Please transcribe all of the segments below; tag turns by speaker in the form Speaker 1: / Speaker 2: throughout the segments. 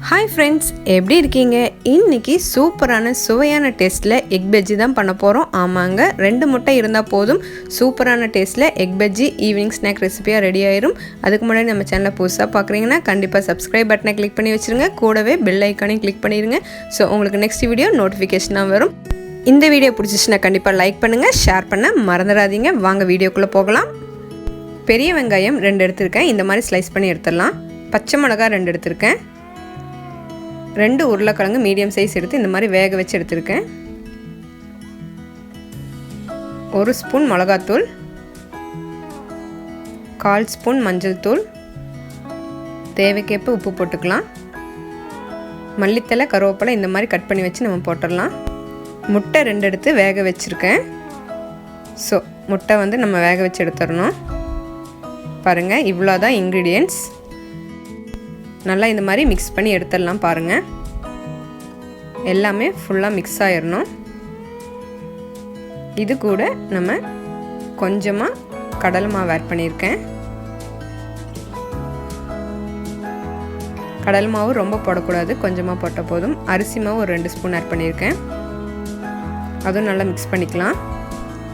Speaker 1: Hi friends, எப்படி இருக்கீங்க? இன்றைக்கி சூப்பரான சுவையான டேஸ்ட்டில் எக் பஜ்ஜி தான் பண்ண போகிறோம். ஆமாங்க, 2 முட்டை இருந்தால் போதும். சூப்பரான டேஸ்ட்டில் எக் பஜ்ஜி ஈவினிங் ஸ்நாக் ரெசிபியாக ரெடி ஆயிரும். அதுக்கு முன்னாடி நம்ம சேனலை புதுசாக பார்க்குறீங்கன்னா கண்டிப்பாக சப்ஸ்கிரைப் பட்டனை கிளிக் பண்ணி வச்சுருங்க. கூடவே பெல் ஐக்கானையும் கிளிக் பண்ணிடுங்க. ஸோ உங்களுக்கு நெக்ஸ்ட் வீடியோ நோட்டிஃபிகேஷனாக வரும். இந்த வீடியோ பிடிச்சிச்சுன்னா கண்டிப்பாக லைக் பண்ணுங்கள், ஷேர் பண்ண மறந்துடாதீங்க. வாங்க வீடியோக்குள்ளே போகலாம். பெரிய வெங்காயம் 2 எடுத்திருக்கேன். இந்த மாதிரி ஸ்லைஸ் பண்ணி எடுத்துடலாம். பச்சை மிளகாய் 2 எடுத்திருக்கேன். 2 உருளைக்கிழங்கு மீடியம் சைஸ் எடுத்து இந்த மாதிரி வேக வச்சு எடுத்திருக்கேன். 1 ஸ்பூன் மிளகாத்தூள், 1/4 ஸ்பூன் மஞ்சள் தூள், தேவைக்கேற்ப உப்பு போட்டுக்கலாம். மல்லித்தலை, கருவேப்பிலை இந்த மாதிரி கட் பண்ணி வச்சு நம்ம போட்டுடலாம். முட்டை 2 எடுத்து வேக வச்சுருக்கேன். ஸோ முட்டை நம்ம வேக வச்சு எடுத்துடணும். பாருங்கள், இவ்வளோதான் இன்க்ரீடியன்ட்ஸ். நல்லா இந்த மாதிரி மிக்ஸ் பண்ணி எடுத்துடலாம். பாருங்கள், எல்லாமே ஃபுல்லாக மிக்ஸ் ஆயிடணும். இது கூட நம்ம கொஞ்சமாக கடலை மாவு ஆட் பண்ணியிருக்கேன். கடலை மாவு ரொம்ப போடக்கூடாது, கொஞ்சமாக போட்டால் போதும். அரிசி மாவு ஒரு 2 ஸ்பூன் ஆட் பண்ணியிருக்கேன். அதுவும் நல்லா மிக்ஸ் பண்ணிக்கலாம்.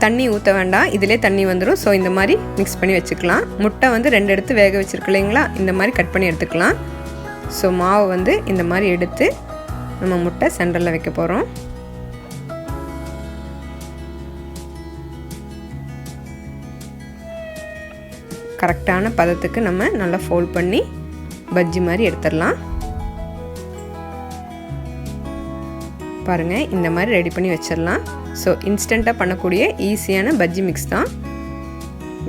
Speaker 1: தண்ணி ஊற்ற வேண்டாம், இதிலே தண்ணி வந்துடும். ஸோ இந்த மாதிரி மிக்ஸ் பண்ணி வச்சுக்கலாம். முட்டை 2 எடுத்து வேக வச்சுருக்கு இல்லைங்களா, இந்த மாதிரி கட் பண்ணி எடுத்துக்கலாம். ஸோ மாவு இந்த மாதிரி எடுத்து நம்ம முட்டை சென்டரில் வைக்க போகிறோம். கரெக்டான பதத்துக்கு நம்ம நல்லா ஃபோல்ட் பண்ணி பஜ்ஜி மாதிரி எடுத்துடலாம். பாருங்கள், இந்த மாதிரி ரெடி பண்ணி வச்சிடலாம். ஸோ இன்ஸ்டண்ட்டாக பண்ணக்கூடிய ஈஸியான பஜ்ஜி மிக்ஸ் தான்.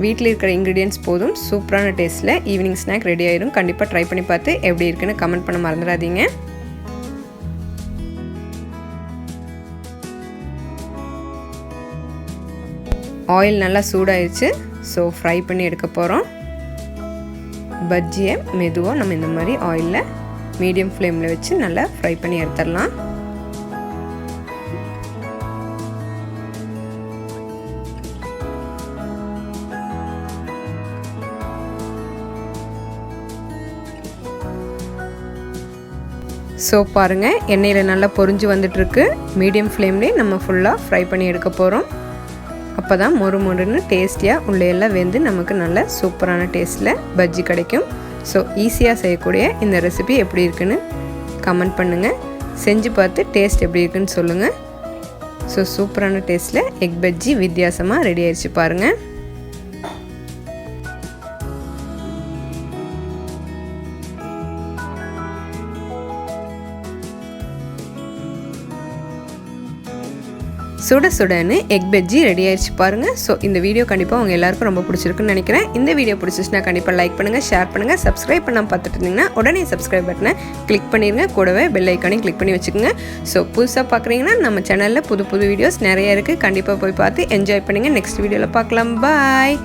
Speaker 1: வீட்டில் இருக்கிற இன்க்ரீடியன்ட்ஸ் போதும். சூப்பரான டேஸ்ட்டில் ஈவினிங் ஸ்நாக் ரெடி ஆயிடும். கண்டிப்பாக ட்ரை பண்ணி பார்த்து எப்படி இருக்குன்னு கமெண்ட் பண்ண மறந்துடாதீங்க. ஆயில் நல்லா சூடாயிடுச்சு. ஸோ ஃப்ரை பண்ணி எடுக்க போகிறோம். பஜ்ஜியை மெதுவாக நம்ம இந்த மாதிரி ஆயிலில் மீடியம் ஃப்ளேமில் வச்சு நல்லா ஃப்ரை பண்ணி எடுத்துடலாம். ஸோ பாருங்கள், எண்ணெயில் நல்லா பொரிஞ்சு வந்துட்டுருக்கு. மீடியம் ஃப்ளேம்லேயே நம்ம ஃபுல்லாக ஃப்ரை பண்ணி எடுக்க போகிறோம். அப்போ தான் மொறு மொறுன்னு டேஸ்டியாக உள்ளேயெல்லாம் வெந்து நமக்கு நல்ல சூப்பரான டேஸ்ட்டில் பஜ்ஜி கிடைக்கும். ஸோ ஈஸியாக செய்யக்கூடிய இந்த ரெசிபி எப்படி இருக்குன்னு கமெண்ட் பண்ணுங்கள். செஞ்சு பார்த்து டேஸ்ட் எப்படி இருக்குன்னு சொல்லுங்கள். ஸோ சூப்பரான டேஸ்ட்டில் எக் பஜ்ஜி வித்தியாசமாக ரெடி ஆயிடுச்சு பாருங்கள். சுட சுடன்னு எக் பஜ்ஜி ரெடி ஆயிடுச்சு பாருங்கள். ஸோ இந்த வீடியோ கண்டிப்பாக உங்கள் எல்லாருக்கும் ரொம்ப பிடிச்சிருக்குன்னு நினைக்கிறேன். இந்த வீடியோ பிடிச்சிச்சுன்னா கண்டிப்பாக லைக் பண்ணுங்கள், ஷேர் பண்ணுங்கள். சப்ஸ்கிரைப் பண்ணாமல் பார்த்துட்டு இருந்தீங்கன்னா உடனே சப்ஸ்கிரைப் பட்டனை கிளிக் பண்ணிடுங்க. கூடவே பெல் ஐக்கானையும் கிளிக் பண்ணி வச்சுக்கோங்க. ஸோ புதுசாக பார்க்குறீங்கன்னா நம்ம சேனலில் புது வீடியோஸ் நிறைய இருக்குது. கண்டிப்பாக போய் பார்த்து என்ஜாய் பண்ணுங்கள். நெக்ஸ்ட் வீடியோவில் பார்க்கலாம். பாய்.